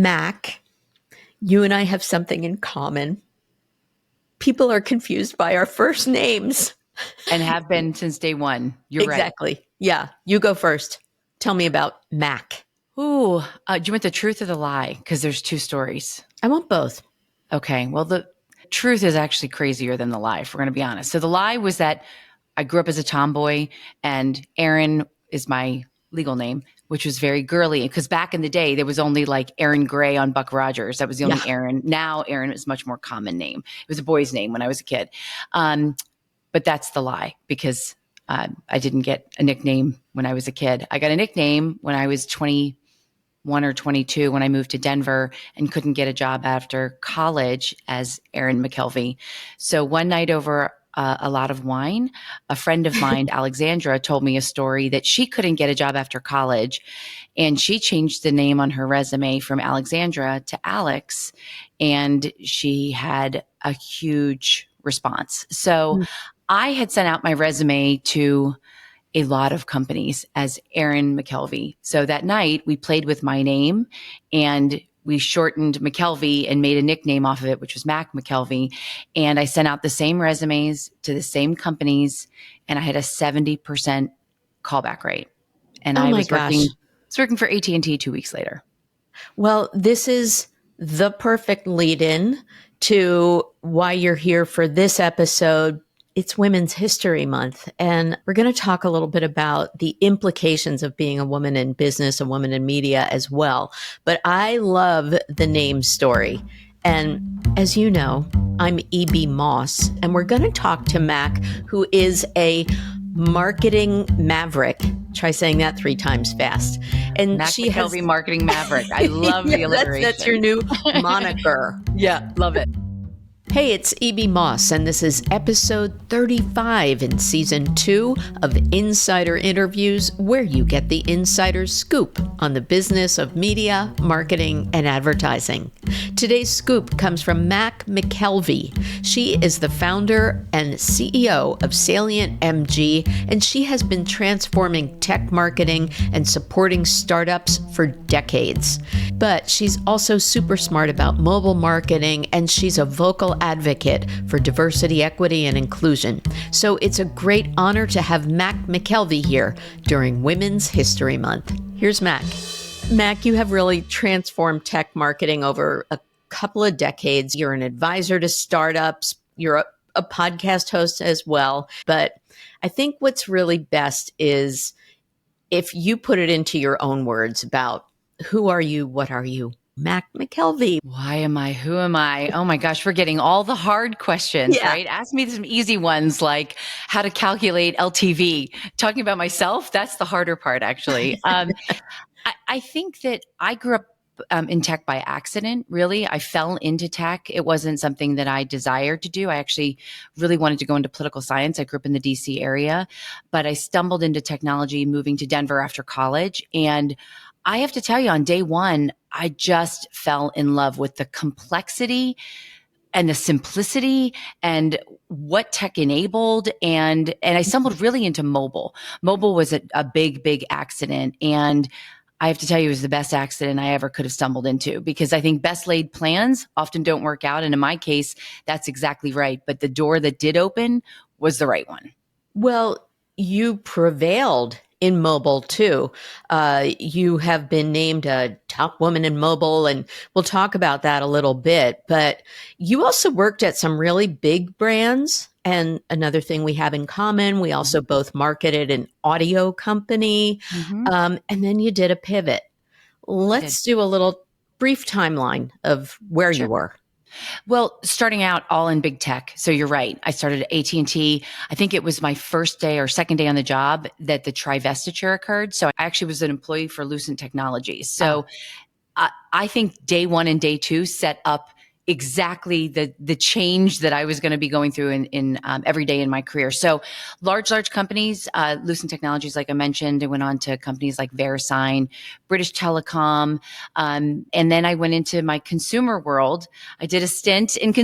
Mac, you and I have something in common. People are confused by our first names. And have been since day one. You're Exactly. right. Yeah. You go first. Tell me about Mac. Ooh, do you want the truth or the lie? Because there's two stories. I want both. Okay. Well, the truth is actually crazier than the lie, if we're going to be honest. So the lie was that I grew up as a tomboy, and Aaron is my legal name, which was very girly. Because back in the day, there was only like Aaron Gray on Buck Rogers. That was the only Aaron. Now Aaron is a much more common name. It was a boy's name when I was a kid. But that's the lie, because I didn't get a nickname when I was a kid. I got a nickname when I was 21 or 22 when I moved to Denver and couldn't get a job after college as Aaron McKelvey. So one night over a lot of wine, a friend of mine, Alexandra, told me a story that she couldn't get a job after college. And she changed the name on her resume from Alexandra to Alex. And she had a huge response. So I had sent out my resume to a lot of companies as Aaron McKelvey. So that night we played with my name and we shortened McKelvey and made a nickname off of it, which was Mack McKelvey. And I sent out the same resumes to the same companies, and I had a 70% callback rate. And I was working for AT&T 2 weeks later. Well, this is the perfect lead-in to why you're here for this episode. It's Women's History Month, and we're going to talk a little bit about the implications of being a woman in business, a woman in media as well. But I love the name story. And as you know, I'm E.B. Moss, and we're going to talk to Mac, who is a marketing maverick. Try saying that 3 times fast. And Mack McKelvey, marketing maverick. I love the alliteration. That's your new moniker. Yeah, love it. Hey, it's E.B. Moss, and this is episode 35 in season 2 of Insider Interviews, where you get the insider's scoop on the business of media, marketing, and advertising. Today's scoop comes from Mack McKelvey. She is the founder and CEO of SalientMG, and she has been transforming tech marketing and supporting startups for decades. But she's also super smart about mobile marketing, and she's a vocal advocate for diversity, equity, and inclusion. So it's a great honor to have Mack McKelvey here during Women's History Month. Here's Mack. Mack, you have really transformed tech marketing over a couple of decades. You're an advisor to startups. You're a podcast host as well. But I think what's really best is if you put it into your own words about who are you, what are you? Mack McKelvey. Why am I? Who am I? Oh my gosh, we're getting all the hard questions, right? Ask me some easy ones like how to calculate LTV. Talking about myself, that's the harder part, actually. I think that I grew up in tech by accident, really. I fell into tech. It wasn't something that I desired to do. I actually really wanted to go into political science. I grew up in the DC area, but I stumbled into technology moving to Denver after college. And I have to tell you, on day one, I just fell in love with the complexity and the simplicity and what tech enabled. And I stumbled really into mobile. Mobile was a big accident. And I have to tell you, it was the best accident I ever could have stumbled into, because I think best laid plans often don't work out. And in my case, that's exactly right. But the door that did open was the right one. Well, you prevailed in mobile too. You have been named a top woman in mobile, and we'll talk about that a little bit. But you also worked at some really big brands. And another thing we have in common, we also both marketed an audio company. And then you did a pivot. Let's do a little brief timeline of where you were. Well, starting out all in big tech. So you're right. I started at AT&T. I think it was my first day or second day on the job that the trivestiture occurred. So I actually was an employee for Lucent Technologies. So I think day one and day two set up exactly the change that I was going to be going through in every day in my career. So large companies, Lucent Technologies, like I mentioned, I went on to companies like VeriSign, British Telecom. And then I went into my consumer world. I did a stint in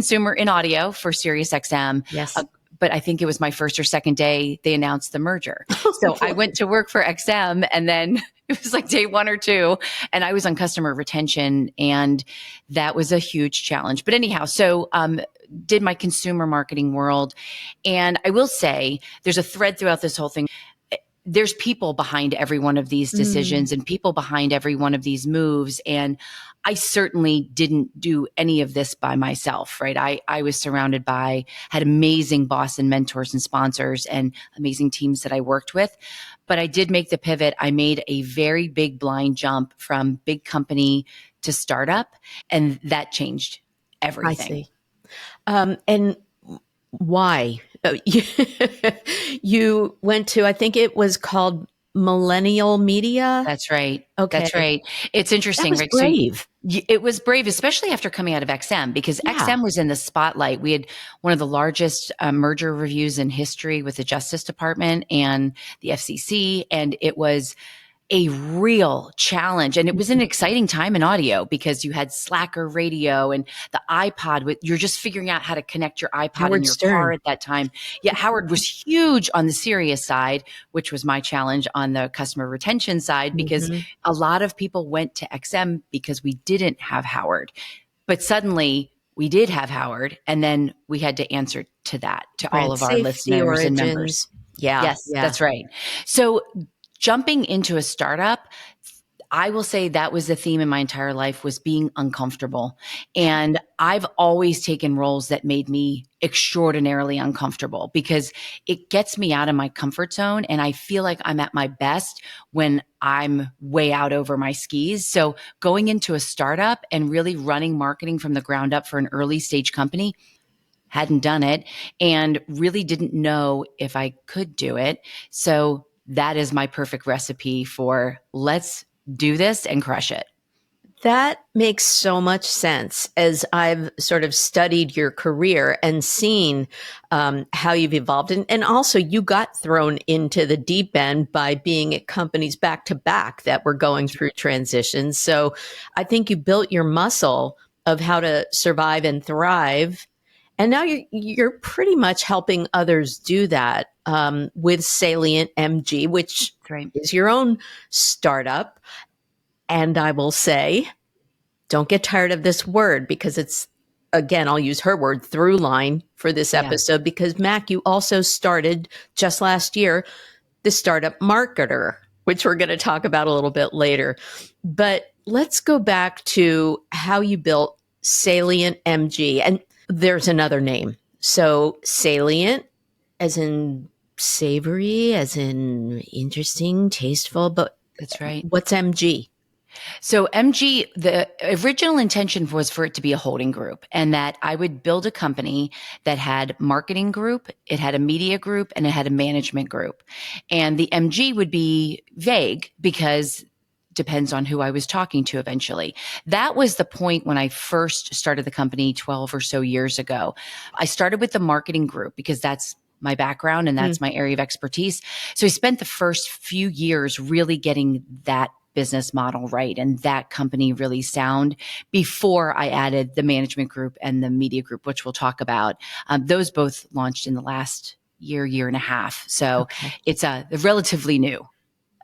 audio for SiriusXM. Yes. but I think it was my first or second day they announced the merger. So I went to work for XM, and then it was like day 1 or 2, and I was on customer retention, and that was a huge challenge. But anyhow, so did my consumer marketing world. And I will say there's a thread throughout this whole thing. There's people behind every one of these decisions and people behind every one of these moves. And I certainly didn't do any of this by myself, right? I was surrounded by, had amazing boss and mentors and sponsors and amazing teams that I worked with. But I did make the pivot. I made a very big blind jump from big company to startup, and that changed everything. I see. And why? You went to, I think it was called Millennial Media. That's right. Okay. That's right. It's interesting. That was brave. So it was brave, especially after coming out of XM, because XM was in the spotlight. We had one of the largest merger reviews in history with the Justice Department and the FCC, and it was a real challenge. And it was an exciting time in audio because you had Slacker radio and the iPod. You're just figuring out how to connect your iPod Howard in your Stern. car at that time. Yeah, Howard was huge on the serious side, which was my challenge on the customer retention side, because a lot of people went to XM because we didn't have Howard. But suddenly we did have Howard, and then we had to answer to that, to all of our listeners and members. Yes, that's right. So jumping into a startup, I will say that was the theme in my entire life, was being uncomfortable. And I've always taken roles that made me extraordinarily uncomfortable because it gets me out of my comfort zone. And I feel like I'm at my best when I'm way out over my skis. So going into a startup and really running marketing from the ground up for an early stage company, hadn't done it and really didn't know if I could do it. So that is my perfect recipe for let's do this and crush it. That makes so much sense as I've sort of studied your career and seen how you've evolved. And also you got thrown into the deep end by being at companies back to back that were going through transitions. So I think you built your muscle of how to survive and thrive. And now you're pretty much helping others do that with SalientMG, which is your own startup. And I will say, don't get tired of this word because it's, again, I'll use her word, through line for this episode, because Mac, you also started just last year, the Startup Marketer, which we're going to talk about a little bit later. But let's go back to how you built SalientMG. And there's another name. So Salient, as in savory, as in interesting, tasteful, but that's right. What's MG? So MG, the original intention was for it to be a holding group, and that I would build a company that had marketing group, it had a media group, and it had a management group. And the MG would be vague because depends on who I was talking to eventually. That was the point when I first started the company 12 or so years ago. I started with the marketing group because that's my background and that's my area of expertise. So I spent the first few years really getting that business model right and that company really sound before I added the management group and the media group, which we'll talk about. Those both launched in the last year and a half. So it's relatively new.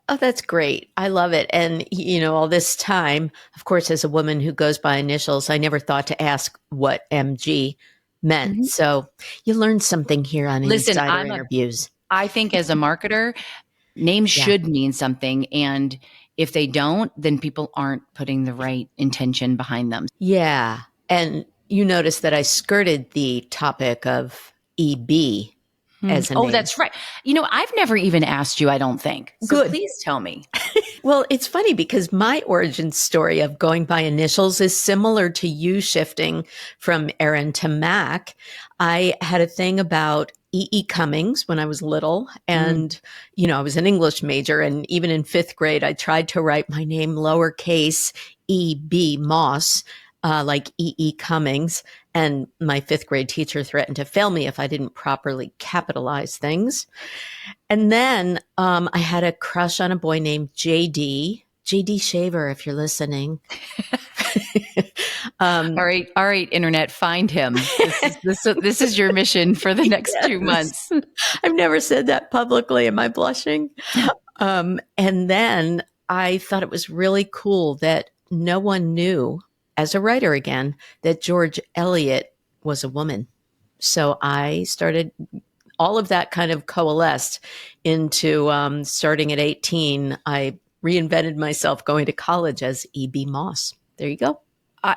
Oh, that's great. I love it. And, you know, all this time, of course, as a woman who goes by initials, I never thought to ask what MG meant. So you learned something here on Insider Interviews. I think as a marketer, names should mean something. And if they don't, then people aren't putting the right intention behind them. Yeah. And you notice that I skirted the topic of EB. As a name. That's right. You know, I've never even asked you, I don't think. So Good. Please tell me. Well, it's funny because my origin story of going by initials is similar to you shifting from Aaron to Mac. I had a thing about E.E. Cummings when I was little. And, you know, I was an English major. And even in 5th grade, I tried to write my name lowercase E.B. Moss, like E.E. Cummings. And my 5th grade teacher threatened to fail me if I didn't properly capitalize things. And then I had a crush on a boy named J.D., GD Shaver, if you're listening. All right, internet, find him. This is your mission for the next 2 months. I've never said that publicly. Am I blushing? And then I thought it was really cool that no one knew, as a writer again, that George Eliot was a woman. So I started, all of that kind of coalesced into starting at 18. I reinvented myself going to college as E.B. Moss. There you go.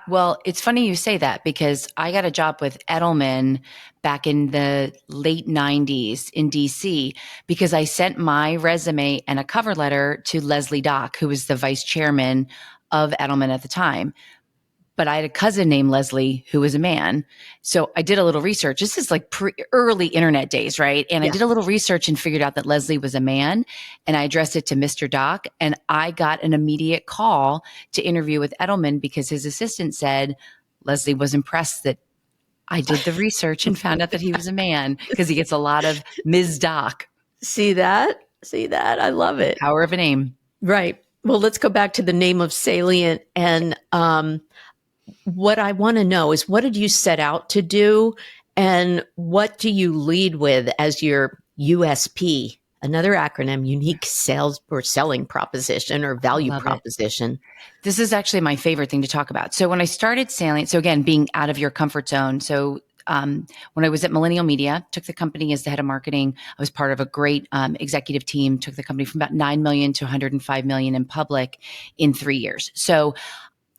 Well, it's funny you say that because I got a job with Edelman back in the late 90s in DC because I sent my resume and a cover letter to Leslie Dock, who was the vice chairman of Edelman at the time. But I had a cousin named Leslie who was a man. So I did a little research. This is like early internet days, right? And I did a little research and figured out that Leslie was a man. And I addressed it to Mr. Doc. And I got an immediate call to interview with Edelman because his assistant said Leslie was impressed that I did the research and found out that he was a man because he gets a lot of Ms. Doc. See that? See that? I love it. Power of a name. Right. Well, let's go back to the name of Salient. And what I want to know is, what did you set out to do? And what do you lead with as your USP? Another acronym, unique sales or selling proposition or value proposition. This is actually my favorite thing to talk about. So when I started Salient, so again, being out of your comfort zone. So when I was at Millennial Media, took the company as the head of marketing. I was part of a great executive team, took the company from about 9 million to 105 million in public in 3 years. So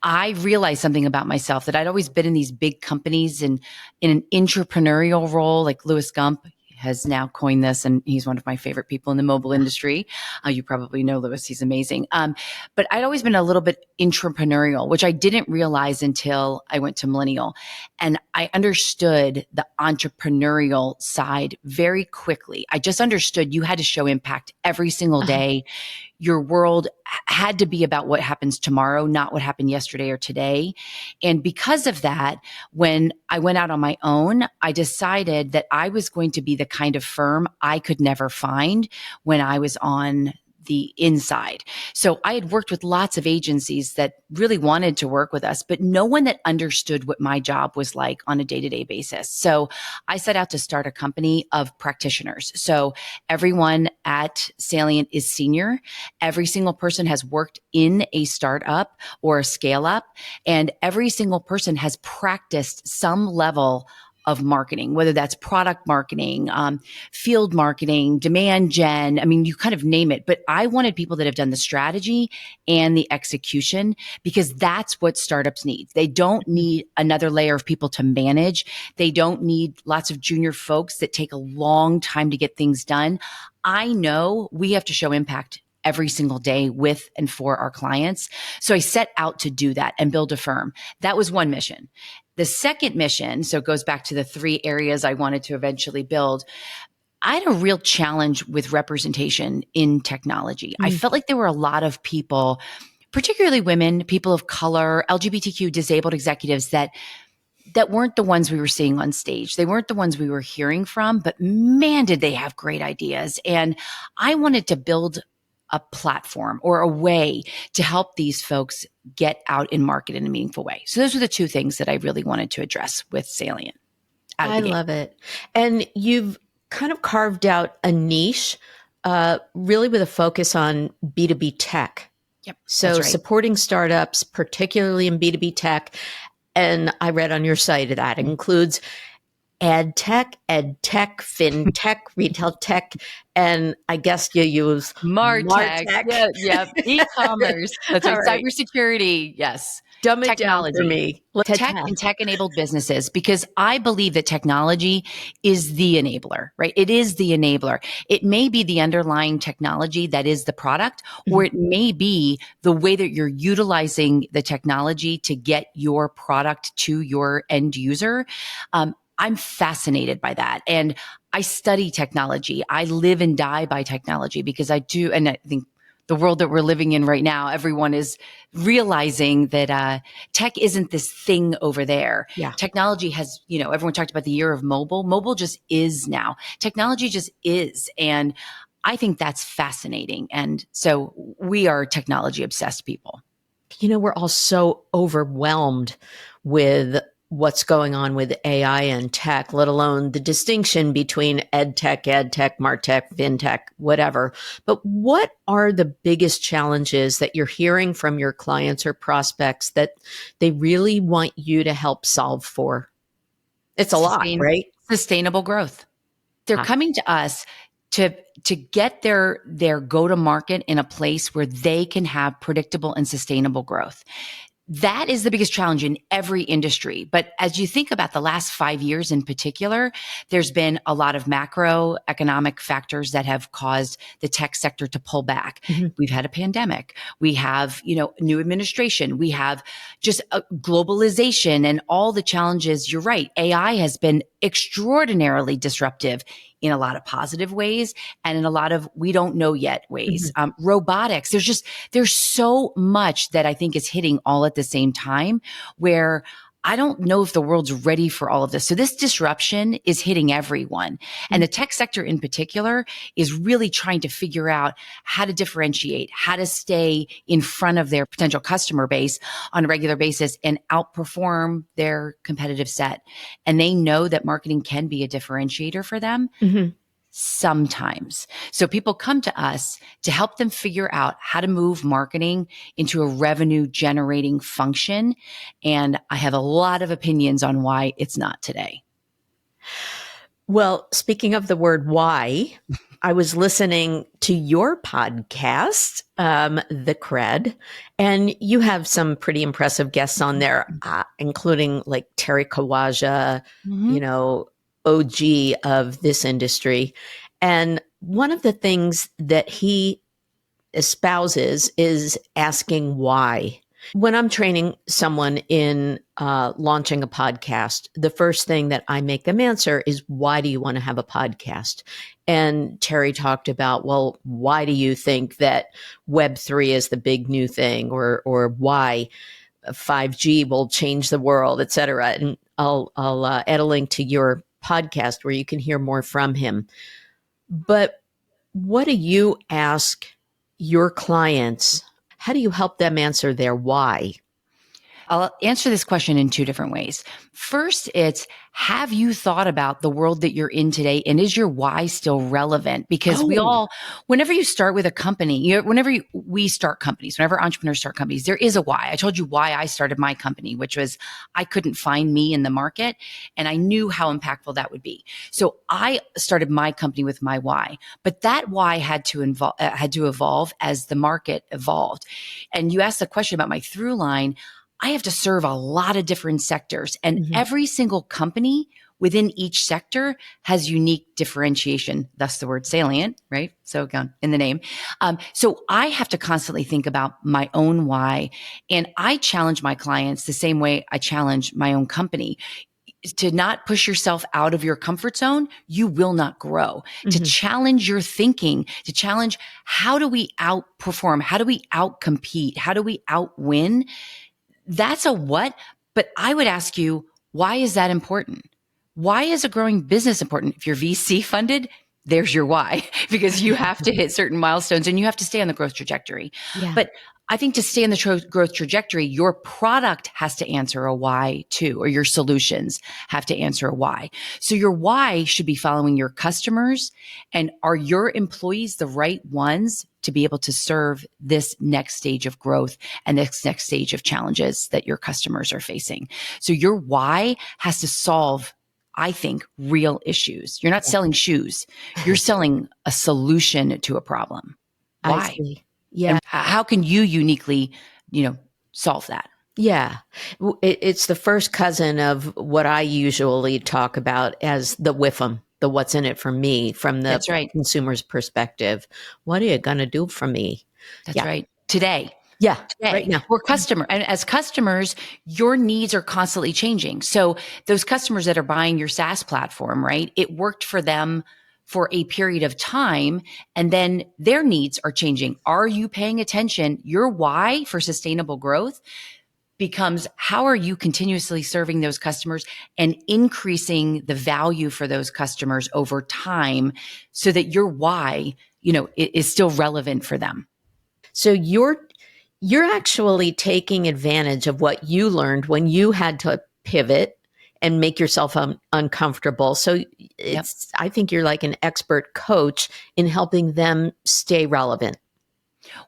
I realized something about myself, that I'd always been in these big companies and in an entrepreneurial role, like Louis Gump has now coined this, and he's one of my favorite people in the mobile industry. You probably know Louis, he's amazing. But I'd always been a little bit entrepreneurial, which I didn't realize until I went to Millennial. And I understood the entrepreneurial side very quickly. I just understood you had to show impact every single day. Your world had to be about what happens tomorrow, not what happened yesterday or today. And because of that, when I went out on my own, I decided that I was going to be the kind of firm I could never find when I was on the inside. So I had worked with lots of agencies that really wanted to work with us, but no one that understood what my job was like on a day-to-day basis. So I set out to start a company of practitioners. So everyone at Salient is senior. Every single person has worked in a startup or a scale up, and every single person has practiced some level of marketing, whether that's product marketing, field marketing, demand gen. I mean, you kind of name it. But I wanted people that have done the strategy and the execution, because that's what startups need. They don't need another layer of people to manage. They don't need lots of junior folks that take a long time to get things done. I know we have to show impact every single day with and for our clients. So I set out to do that and build a firm. That was one mission. The second mission, so it goes back to the 3 areas I wanted to eventually build. I had a real challenge with representation in technology. I felt like there were a lot of people, particularly women, people of color, LGBTQ disabled executives that weren't the ones we were seeing on stage. They weren't the ones we were hearing from, but man, did they have great ideas. And I wanted to build a platform or a way to help these folks get out in market in a meaningful way. So those were the 2 things that I really wanted to address with Salient. I love it. And you've kind of carved out a niche, really with a focus on B2B tech. Yep. So supporting startups, particularly in B2B tech. And I read on your site that includes ad tech, fintech, retail tech, and I guess you use MarTech. Yeah, e-commerce. That's right. Right. Cybersecurity. Yes. Dumb it down for me. Tech and tech-enabled businesses, because I believe that technology is the enabler, right? It is the enabler. It may be the underlying technology that is the product, or it may be the way that you're utilizing the technology to get your product to your end user. I'm fascinated by that. And I study technology. I live and die by technology because I do. And I think the world that we're living in right now, everyone is realizing that tech isn't this thing over there. Yeah. Technology has, everyone talked about the year of mobile. Mobile just is now. Technology just is. And I think that's fascinating. And so we are technology obsessed people. We're all so overwhelmed with what's going on with AI and tech, let alone the distinction between ed tech, martech, fintech, whatever. But what are the biggest challenges that you're hearing from your clients or prospects that they really want you to help solve for? It's a lot, right? Sustainable growth. They're coming to us to get their go to market in a place where they can have predictable and sustainable growth. That is the biggest challenge in every industry. But as you think about the last 5 years in particular, there's been a lot of macroeconomic factors that have caused the tech sector to pull back. Mm-hmm. We've had a pandemic. We have, new administration. We have just a globalization and all the challenges. You're right. AI has been extraordinarily disruptive in a lot of positive ways and in a lot of we don't know yet ways. Mm-hmm. Robotics, there's so much that I think is hitting all at the same time where I don't know if the world's ready for all of this. So this disruption is hitting everyone. Mm-hmm. And the tech sector in particular is really trying to figure out how to differentiate, how to stay in front of their potential customer base on a regular basis and outperform their competitive set. And they know that marketing can be a differentiator for them. Mm-hmm. Sometimes. So people come to us to help them figure out how to move marketing into a revenue generating function. And I have a lot of opinions on why it's not today. Well, speaking of the word why, I was listening to your podcast, The Cred, and you have some pretty impressive guests on there, including like Terry Kawaja, mm-hmm. OG of this industry. And one of the things that he espouses is asking why. When I'm training someone in launching a podcast, the first thing that I make them answer is, why do you want to have a podcast? And Terry talked about, well, why do you think that Web3 is the big new thing, or why 5G will change the world, et cetera. And I'll add a link to your podcast where you can hear more from him. But what do you ask your clients? How do you help them answer their why? I'll answer this question in two different ways. First, it's, have you thought about the world that you're in today, and is your why still relevant? Because we all, whenever you start with a company, we start companies, whenever entrepreneurs start companies, there is a why. I told you why I started my company, which was I couldn't find me in the market, and I knew how impactful that would be. So I started my company with my why, but that why had to evolve as the market evolved. And you asked the question about my through line. I have to serve a lot of different sectors, and mm-hmm. every single company within each sector has unique differentiation, thus the word salient, right? So again, in the name. So I have to constantly think about my own why. And I challenge my clients the same way I challenge my own company. To not push yourself out of your comfort zone, you will not grow. Mm-hmm. To challenge your thinking, to challenge, how do we outperform? How do we outcompete? How do we outwin? That's a what, but I would ask you, why is that important? Why is a growing business important? If you're VC funded, there's your why, because you have to hit certain milestones and you have to stay on the growth trajectory. Yeah. But I think to stay in the growth trajectory, your product has to answer a why too, or your solutions have to answer a why. So your why should be following your customers, and are your employees the right ones to be able to serve this next stage of growth and this next stage of challenges that your customers are facing. So your why has to solve, I think, real issues. You're not selling shoes. You're selling a solution to a problem. Why? I see. Yeah. And how can you uniquely, solve that? Yeah. It's the first cousin of what I usually talk about as the WIFM, the what's in it for me, from the consumer's perspective. What are you going to do for me? That's right. Today. Yeah. Today. Right now. We're customer. And as customers, your needs are constantly changing. So those customers that are buying your SaaS platform, right? It worked for them for a period of time, and then their needs are changing. Are you paying attention? Your why for sustainable growth becomes, how are you continuously serving those customers and increasing the value for those customers over time, so that your why is still relevant for them. So you're actually taking advantage of what you learned when you had to pivot and make yourself uncomfortable. So I think you're like an expert coach in helping them stay relevant.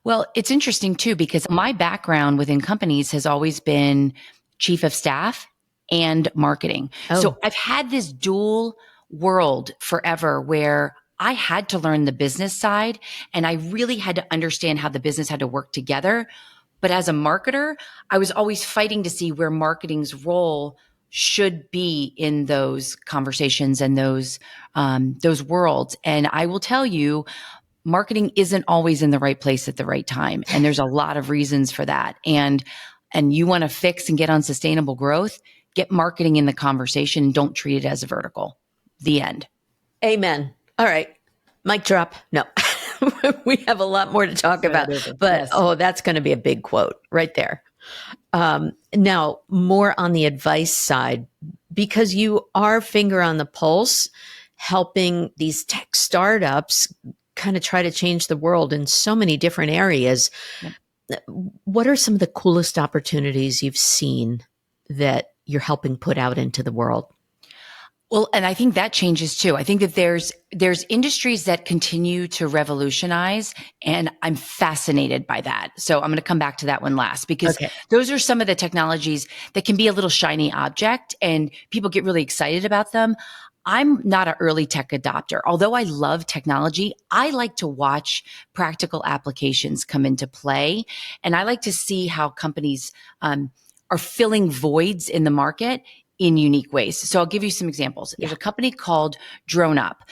Well, it's interesting too, because my background within companies has always been chief of staff and marketing. Oh. So I've had this dual world forever where I had to learn the business side and I really had to understand how the business had to work together. But as a marketer, I was always fighting to see where marketing's role should be in those conversations and those worlds. And I will tell you, marketing isn't always in the right place at the right time. And there's a lot of reasons for that. And you want to fix and get on sustainable growth, get marketing in the conversation and don't treat it as a vertical. The end. Amen. All right. Mic drop. No, we have a lot more to talk about, but that's going to be a big quote right there. Now, more on the advice side, because you are finger on the pulse, helping these tech startups kind of try to change the world in so many different areas. Yep. What are some of the coolest opportunities you've seen that you're helping put out into the world? Well, and I think that changes too. I think that there's industries that continue to revolutionize, and I'm fascinated by that. So I'm going to come back to that one last, because those are some of the technologies that can be a little shiny object and people get really excited about them. I'm not an early tech adopter. Although I love technology, I like to watch practical applications come into play. And I like to see how companies are filling voids in the market in unique ways. So I'll give you some examples. There's a company called Drone Up.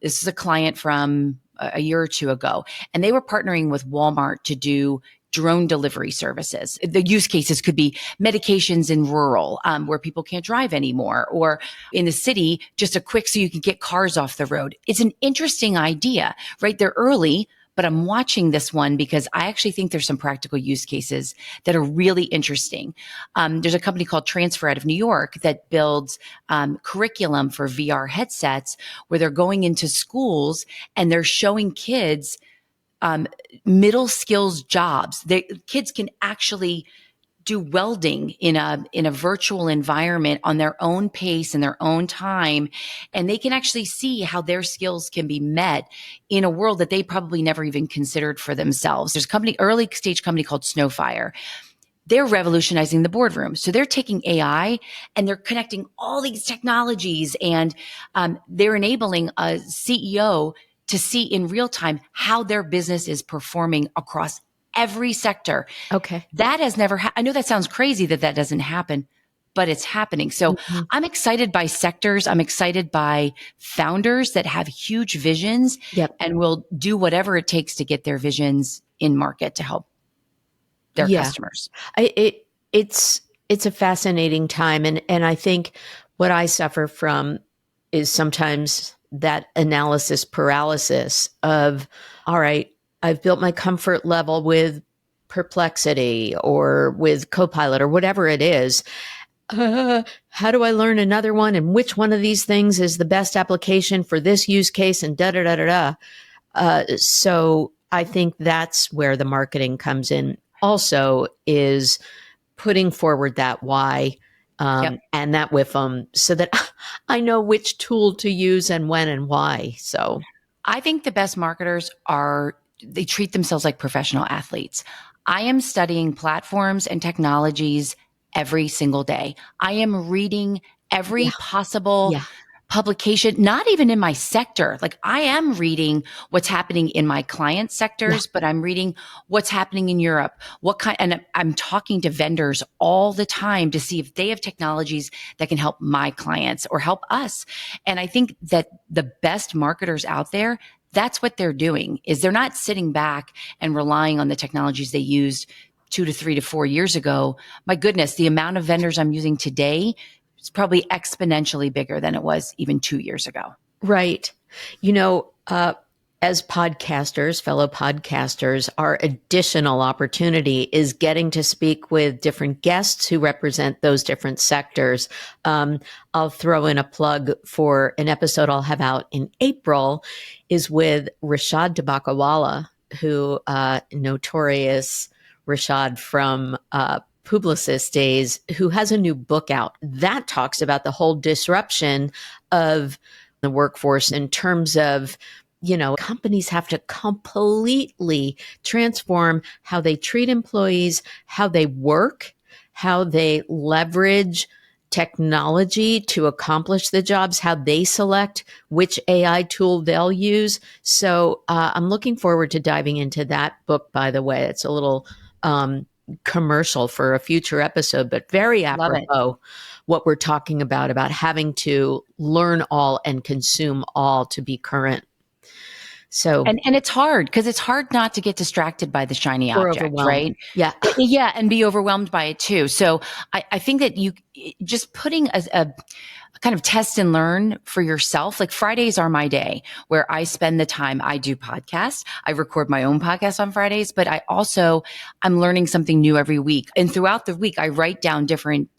This is a client from a year or two ago, and they were partnering with Walmart to do drone delivery services. The use cases could be medications in rural, where people can't drive anymore, or in the city, just a quick so you can get cars off the road. It's an interesting idea, right? They're early, but I'm watching this one because I actually think there's some practical use cases that are really interesting. There's a company called Transfer out of New York that builds curriculum for VR headsets, where they're going into schools and they're showing kids middle skills jobs. Kids can actually do welding in a virtual environment on their own pace and their own time. And they can actually see how their skills can be met in a world that they probably never even considered for themselves. There's a early stage company called Snowfire. They're revolutionizing the boardroom. So they're taking AI and they're connecting all these technologies, and they're enabling a CEO to see in real time how their business is performing across every sector. Okay. That has never I know that sounds crazy that doesn't happen, but it's happening. So I'm excited by sectors. I'm excited by founders that have huge visions and will do whatever it takes to get their visions in market to help their customers. It's a fascinating time. And I think what I suffer from is sometimes that analysis paralysis of, all right, I've built my comfort level with Perplexity or with Copilot or whatever it is. How do I learn another one? And which one of these things is the best application for this use case? And da da da da da. So I think that's where the marketing comes in. Also, is putting forward that why and that with them, so that I know which tool to use and when and why. So I think the best marketers they treat themselves like professional athletes. I am studying platforms and technologies every single day. I am reading every possible publication, not even in my sector. Like, I am reading what's happening in my client sectors, but I'm reading what's happening in Europe. And I'm talking to vendors all the time to see if they have technologies that can help my clients or help us. And I think that the best marketers out there, that's what they're doing, is they're not sitting back and relying on the technologies they used 2 to 3 to 4 years ago. My goodness, the amount of vendors I'm using today is probably exponentially bigger than it was even 2 years ago. Right. as podcasters, fellow podcasters, our additional opportunity is getting to speak with different guests who represent those different sectors. I'll throw in a plug for an episode I'll have out in April is with Rashad Tabakawala, who, notorious Rashad from, Publicis days, who has a new book out that talks about the whole disruption of the workforce in terms of, companies have to completely transform how they treat employees, how they work, how they leverage technology to accomplish the jobs, how they select which AI tool they'll use. So I'm looking forward to diving into that book, by the way. It's a little commercial for a future episode, but very Love it. apropos what we're talking about having to learn all and consume all to be current. So, and it's hard because it's hard not to get distracted by the shiny object, right? Yeah. Yeah. And be overwhelmed by it too. So I think that you just putting a kind of test and learn for yourself. Like Fridays are my day where I spend the time. I do podcasts. I record my own podcast on Fridays, but I'm learning something new every week. And throughout the week, I write down different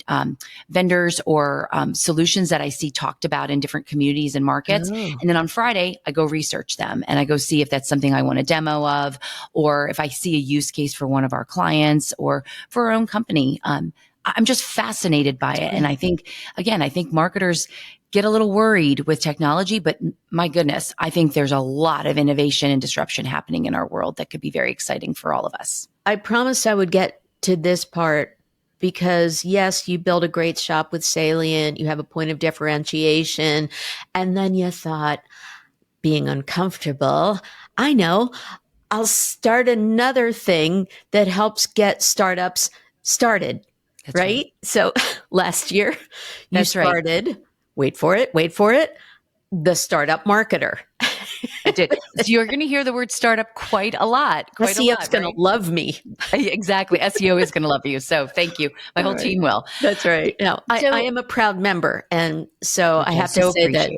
vendors or solutions that I see talked about in different communities and markets. Oh. And then on Friday, I go research them and I go see if that's something I want a demo of, or if I see a use case for one of our clients or for our own company. I'm just fascinated by it. And I think marketers get a little worried with technology, but my goodness, I think there's a lot of innovation and disruption happening in our world that could be very exciting for all of us. I promised I would get to this part because yes, you build a great shop with Salient, you have a point of differentiation, and then you thought, being uncomfortable, I know, I'll start another thing that helps get startups started. That's right? So last year you started, right. wait for it, the startup marketer. I did. So you're going to hear the word startup quite a lot. SEO's going to love me. Exactly. SEO is going to love you. So thank you. My whole team will. That's right. Now, I am a proud member. And so I have to say that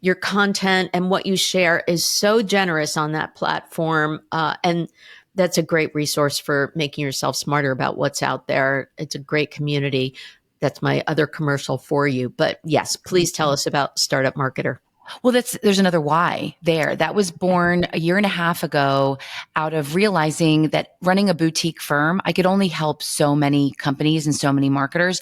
your content and what you share is so generous on that platform. And that's a great resource for making yourself smarter about what's out there. It's a great community. That's my other commercial for you. But yes, please tell us about Startup Marketer. Well, there's another why there. That was born a year and a half ago out of realizing that running a boutique firm, I could only help so many companies and so many marketers.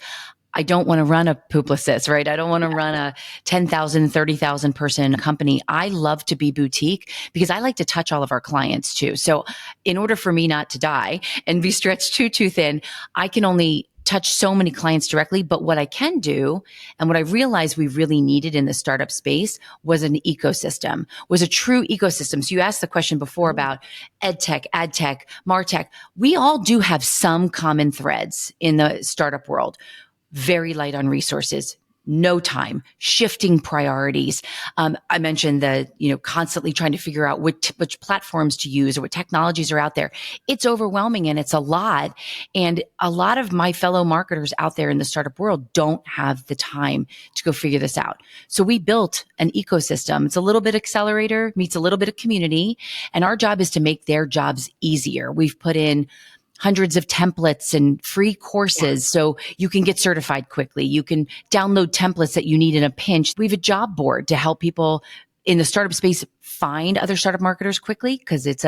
I don't want to run a Publicis, right? I don't want to run a 10,000, 30,000 person company. I love to be boutique because I like to touch all of our clients too. So in order for me not to die and be stretched too thin, I can only touch so many clients directly. But what I can do, and what I realized we really needed in the startup space, was an ecosystem, was a true ecosystem. So you asked the question before about edtech, adtech, martech. We all do have some common threads in the startup world. Very light on resources, no time, shifting priorities. I mentioned the, constantly trying to figure out which platforms to use or what technologies are out there. It's overwhelming and it's a lot. And a lot of my fellow marketers out there in the startup world don't have the time to go figure this out. So we built an ecosystem. It's a little bit accelerator meets a little bit of community. And our job is to make their jobs easier. We've put in hundreds of templates and free courses so you can get certified quickly. You can download templates that you need in a pinch. We have a job board to help people in the startup space find other startup marketers quickly because it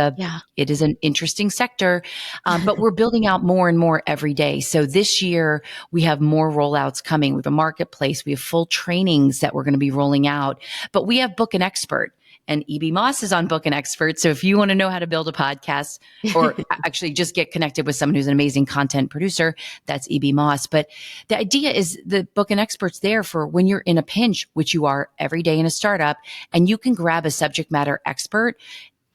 is an interesting sector. But we're building out more and more every day. So this year we have more rollouts coming. We have a marketplace. We have full trainings that we're going to be rolling out, but we have Book an Expert. And E.B. Moss is on Book an Expert. So if you want to know how to build a podcast or actually just get connected with someone who's an amazing content producer, that's E.B. Moss. But the idea is the Book an Expert's there for when you're in a pinch, which you are every day in a startup, and you can grab a subject matter expert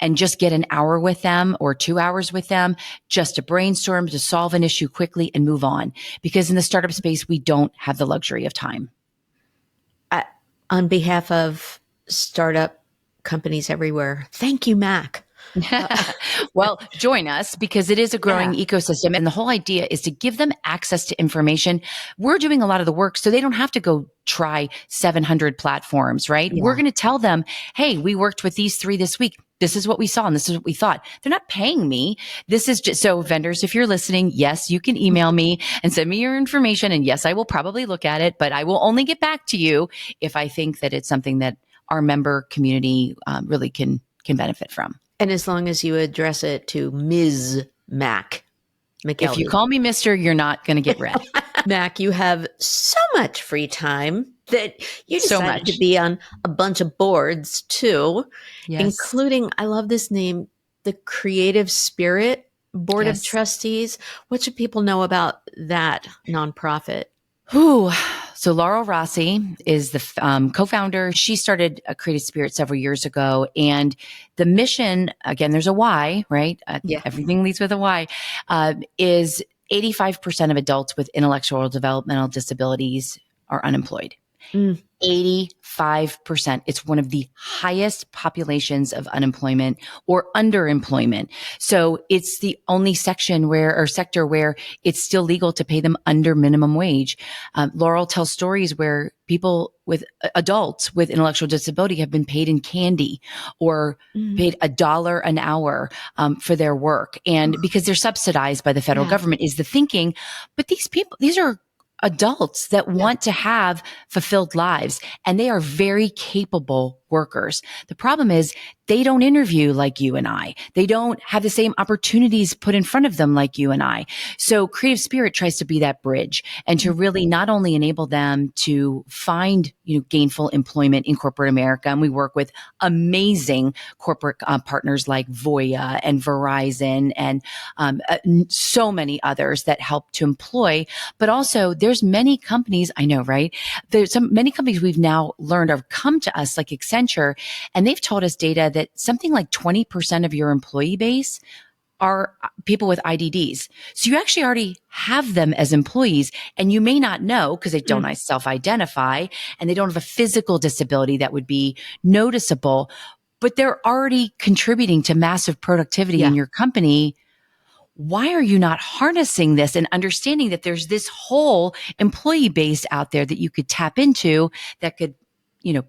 and just get an hour with them or 2 hours with them just to brainstorm, to solve an issue quickly and move on. Because in the startup space, we don't have the luxury of time. On behalf of startup companies everywhere, thank you, Mac. Well, join us because it is a growing ecosystem. And the whole idea is to give them access to information. We're doing a lot of the work so they don't have to go try 700 platforms, right? Yeah. We're going to tell them, hey, we worked with these 3 this week. this is what we saw and this is what we thought. They're not paying me. This is just, so vendors, if you're listening, yes, you can email me and send me your information. And yes, I will probably look at it, but I will only get back to you if I think that it's something that our member community really can benefit from. And as long as you address it to Ms. Mack McKelvey. If you call me Mr., you're not going to get read. Mack, you have so much free time that you decided to be on a bunch of boards too, including, I love this name, the Creative Spirit Board of Trustees. What should people know about that nonprofit? So Laurel Rossi is the co-founder. She started Creative Spirit several years ago. And the mission, again, there's a why, right? Everything leads with a why, is 85% of adults with intellectual or developmental disabilities are unemployed. 85%. It's one of the highest populations of unemployment or underemployment. So it's the only sector where it's still legal to pay them under minimum wage. Laurel tells stories where adults with intellectual disability have been paid in candy or paid $1 an hour for their work. And because they're subsidized by the federal government is the thinking. But these are adults that want to have fulfilled lives, and they are very capable workers. The problem is they don't interview like you and I. They don't have the same opportunities put in front of them like you and I. So Creative Spirit tries to be that bridge and to really not only enable them to find, gainful employment in corporate America. And we work with amazing corporate partners like Voya and Verizon and so many others that help to employ. But also there's many companies, I know, right? There's many companies we've now learned have come to us like Accenture, and they've told us data that something like 20% of your employee base are people with IDDs. So you actually already have them as employees, and you may not know because they don't self-identify and they don't have a physical disability that would be noticeable, but they're already contributing to massive productivity in your company. Why are you not harnessing this and understanding that there's this whole employee base out there that you could tap into that could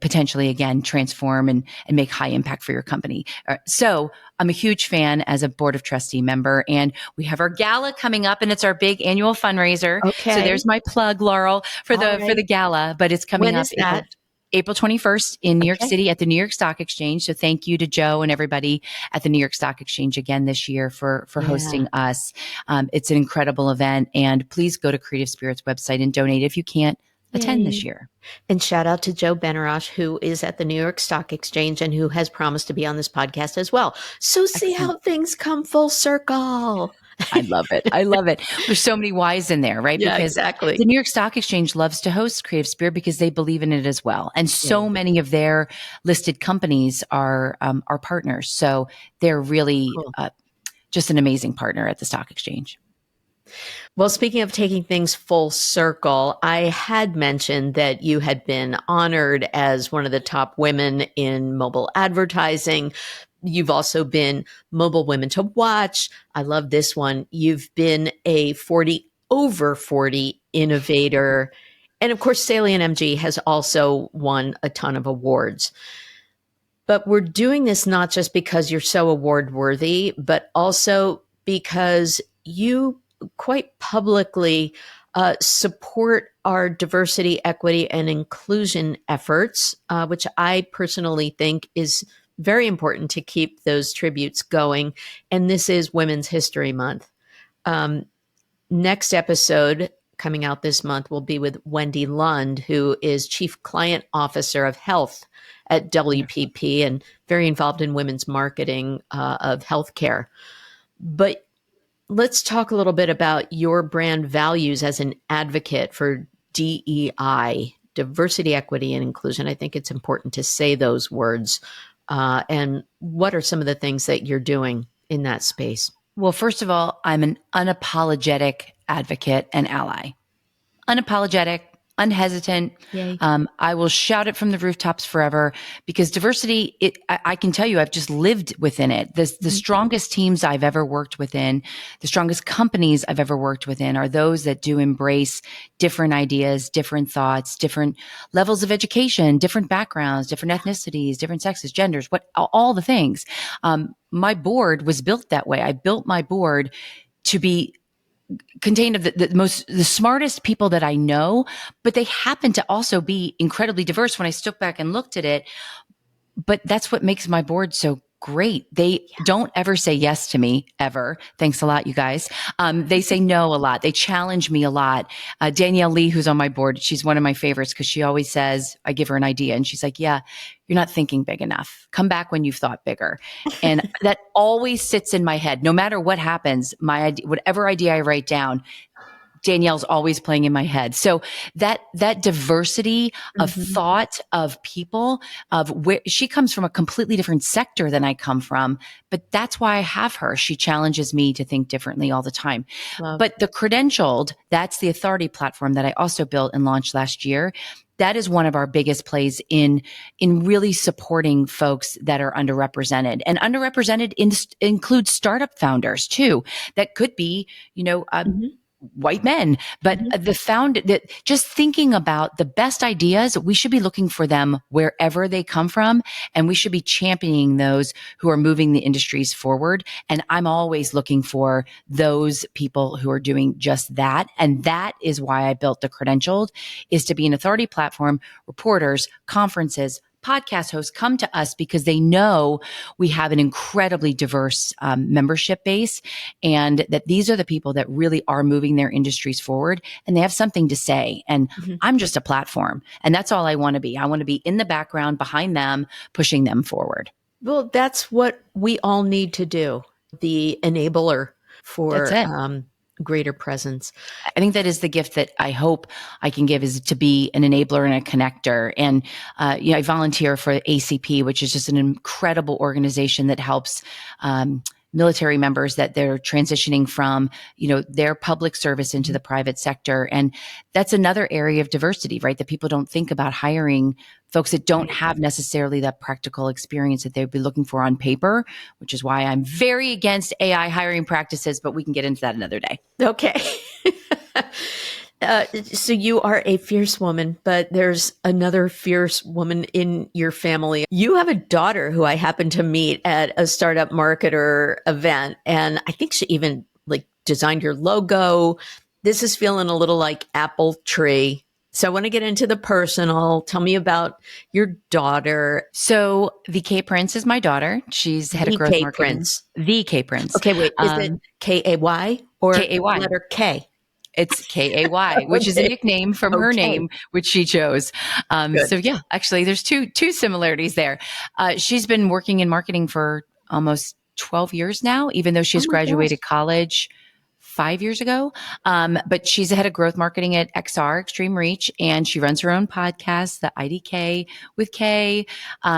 potentially again transform and make high impact for your company. So I'm a huge fan as a board of trustee member, and we have our gala coming up, and it's our big annual fundraiser. Okay. So there's my plug, Laurel, for the gala, but it's coming up April 21st in New York City at the New York Stock Exchange. So thank you to Joe and everybody at the New York Stock Exchange again this year for hosting us. It's an incredible event, and please go to Creative Spirit's website and donate if you can't attend this year. And shout out to Joe Benarosh, who is at the New York Stock Exchange and who has promised to be on this podcast as well. So see how things come full circle. I love it. I love it. There's so many whys in there, right? Yeah, because exactly. The New York Stock Exchange loves to host Creative Spirit because they believe in it as well. And so many of their listed companies are partners. So they're really just an amazing partner at the Stock Exchange. Well, speaking of taking things full circle, I had mentioned that you had been honored as one of the top women in mobile advertising. You've also been Mobile Women to Watch. I love this one. You've been a 40 over 40 innovator. And of course, SalientMG has also won a ton of awards. But we're doing this not just because you're so award worthy, but also because you quite publicly support our diversity, equity, and inclusion efforts, which I personally think is very important to keep those tributes going. And this is Women's History Month. Next episode coming out this month will be with Wendy Lund, who is Chief Client Officer of Health at WPP and very involved in women's marketing of healthcare. But let's talk a little bit about your brand values as an advocate for DEI, diversity, equity, and inclusion. I think it's important to say those words. And what are some of the things that you're doing in that space? Well, first of all, I'm an unapologetic advocate and ally. Unapologetic. unhesitant. Yay. I will shout it from the rooftops forever because diversity, I can tell you, I've just lived within it. The strongest teams I've ever worked within, the strongest companies I've ever worked within are those that do embrace different ideas, different thoughts, different levels of education, different backgrounds, different ethnicities, different sexes, genders, all the things. My board was built that way. I built my board to be contained of the smartest people that I know, but they happen to also be incredibly diverse when I stood back and looked at it. But that's what makes my board so great. They don't ever say yes to me, ever. Thanks a lot, you guys. They say no a lot. They challenge me a lot. Danielle Lee, who's on my board, she's one of my favorites because she always says, I give her an idea and she's like, yeah, you're not thinking big enough. Come back when you've thought bigger. And that always sits in my head. No matter what happens, my idea, whatever idea I write down, Danielle's always playing in my head. So that diversity of thought, of people, of where she comes from, a completely different sector than I come from, but that's why I have her. She challenges me to think differently all the time. Love. But the credentialed, that's the authority platform that I also built and launched last year. That is one of our biggest plays in really supporting folks that are underrepresented, and underrepresented includes startup founders too. That could be, white men, but that just thinking about the best ideas, we should be looking for them wherever they come from. And we should be championing those who are moving the industries forward. And I'm always looking for those people who are doing just that. And that is why I built the Credentialed, is to be an authority platform. Reporters, conferences, podcast hosts come to us because they know we have an incredibly diverse membership base, and that these are the people that really are moving their industries forward, and they have something to say. And I'm just a platform, and that's all I want to be. I want to be in the background behind them, pushing them forward. Well, that's what we all need to do. The enabler for greater presence. I think that is the gift that I hope I can give, is to be an enabler and a connector. And, I volunteer for ACP, which is just an incredible organization that helps, military members that they're transitioning from, their public service into the private sector. And that's another area of diversity, right? That people don't think about hiring folks that don't have necessarily that practical experience that they'd be looking for on paper, which is why I'm very against AI hiring practices, but we can get into that another day. Okay. So you are a fierce woman, but there's another fierce woman in your family. You have a daughter who I happened to meet at a startup marketer event, and I think she even designed your logo. This is feeling a little like Apple Tree. So I want to get into the personal. Tell me about your daughter. So the K Prince is my daughter. She's head of growth marketing. Prince. The K Prince. Okay, wait. Is it K-A-Y or K-A-Y. letter K? It's K-A-Y, which is a nickname from her name, which she chose. So yeah, actually there's two similarities there. She's been working in marketing for almost 12 years now, even though she's graduated college 5 years ago. But she's the head of growth marketing at XR, Extreme Reach, and she runs her own podcast, the IDK with K.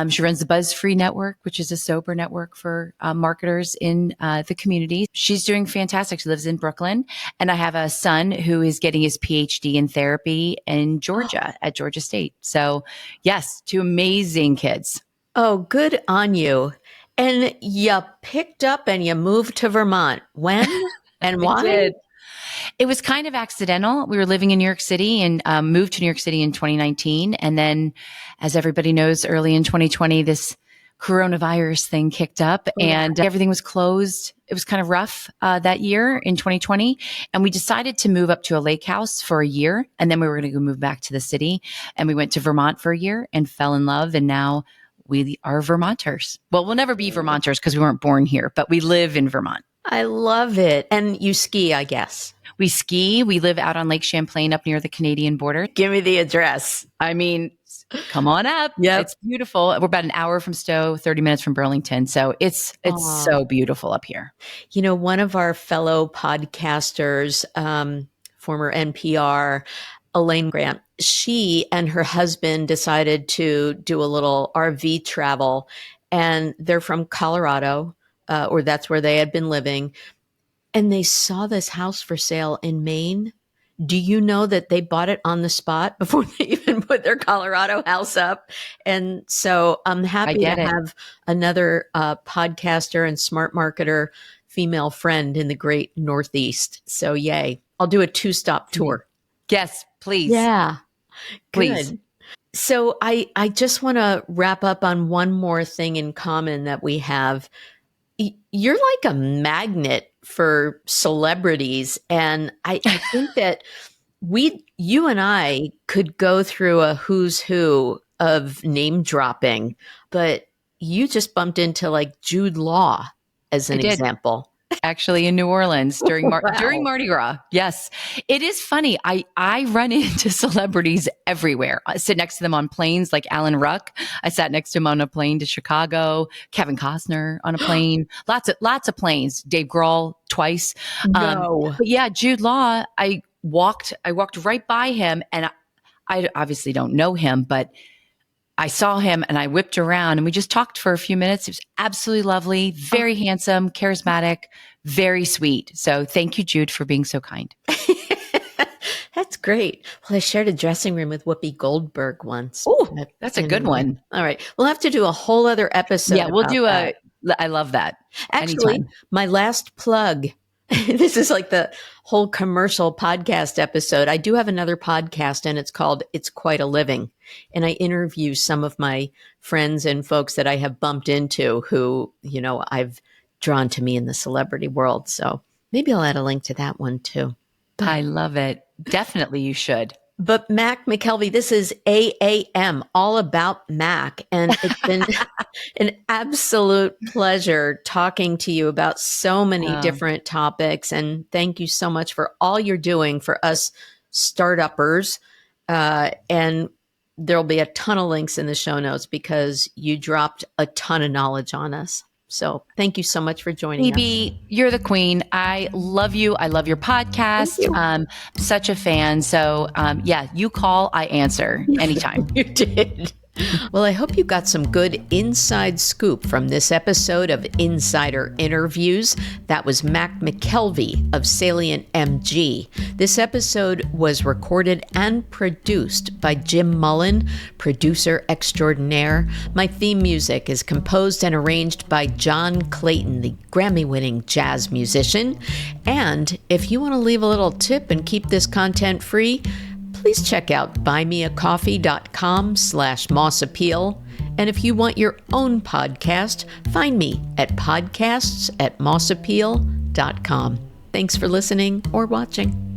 She runs the Buzz Free Network, which is a sober network for marketers in the community. She's doing fantastic. She lives in Brooklyn. And I have a son who is getting his PhD in therapy in Georgia at Georgia State. So yes, two amazing kids. Oh, good on you. And you picked up and you moved to Vermont. When? And why? It was kind of accidental. We were living in New York City and moved to New York City in 2019. And then, as everybody knows, early in 2020, this coronavirus thing kicked up and everything was closed. It was kind of rough that year in 2020. And we decided to move up to a lake house for a year. And then we were going to go move back to the city. And we went to Vermont for a year and fell in love. And now we are Vermonters. Well, we'll never be Vermonters because we weren't born here, but we live in Vermont. I love it. And you ski, I guess. We ski. We live out on Lake Champlain up near the Canadian border. Give me the address. I mean, come on up. Yeah, it's beautiful. We're about an hour from Stowe, 30 minutes from Burlington. So it's so beautiful up here. One of our fellow podcasters, former NPR, Elaine Grant, she and her husband decided to do a little RV travel, and they're from Colorado. Or that's where they had been living. And they saw this house for sale in Maine. do you know that they bought it on the spot before they even put their Colorado house up? And so I'm I happy to get it. have another podcaster and smart marketer female friend in the great Northeast. So yay. I'll do a 2-stop tour. Yes, please. Yeah. Please. Good. So I just want to wrap up on one more thing in common that we have. You're like a magnet for celebrities. And I think that you and I could go through a who's who of name dropping, but you just bumped into like Jude Law as I an did. example. Actually, in New Orleans during Wow. Mardi Gras. Yes. It is funny. I run into celebrities everywhere. I sit next to them on planes like Alan Ruck. I sat next to him on a plane to Chicago. Kevin Costner on a plane. Lots of planes. Dave Grohl twice. No. But yeah, Jude Law, I walked right by him, and I obviously don't know him, but I saw him and I whipped around and we just talked for a few minutes. It was absolutely lovely, very handsome, charismatic, very sweet. So thank you, Jude, for being so kind. That's great. Well, I shared a dressing room with Whoopi Goldberg once. Oh, that's a good Anyway. one. All right. We'll have to do a whole other episode. Yeah, we'll about do that. I love that. Actually, Anytime. my last plug. This is like the whole commercial podcast episode. I do have another podcast and it's called It's Quite a Living. And I interview some of my friends and folks that I have bumped into who, I've drawn to me in the celebrity world. So maybe I'll add a link to that one too. I love it. Definitely you should. But Mack McKelvey, this is AAM, all about Mac. And it's been an absolute pleasure talking to you about so many different topics. And thank you so much for all you're doing for us startuppers. And there'll be a ton of links in the show notes because you dropped a ton of knowledge on us. So thank you so much for joining Phoebe, you're the queen. I love you. I love your podcast. Such a fan. So yeah, you call, I answer anytime. You did. Well, I hope you got some good inside scoop from this episode of Insider Interviews. That was Mack McKelvey of SalientMG. This episode was recorded and produced by Jim Mullen, producer extraordinaire. My theme music is composed and arranged by John Clayton, the Grammy-winning jazz musician. And if you want to leave a little tip and keep this content free, please check out buymeacoffee.com/mossappeal. And if you want your own podcast, find me at podcasts@mossappeal.com. Thanks for listening or watching.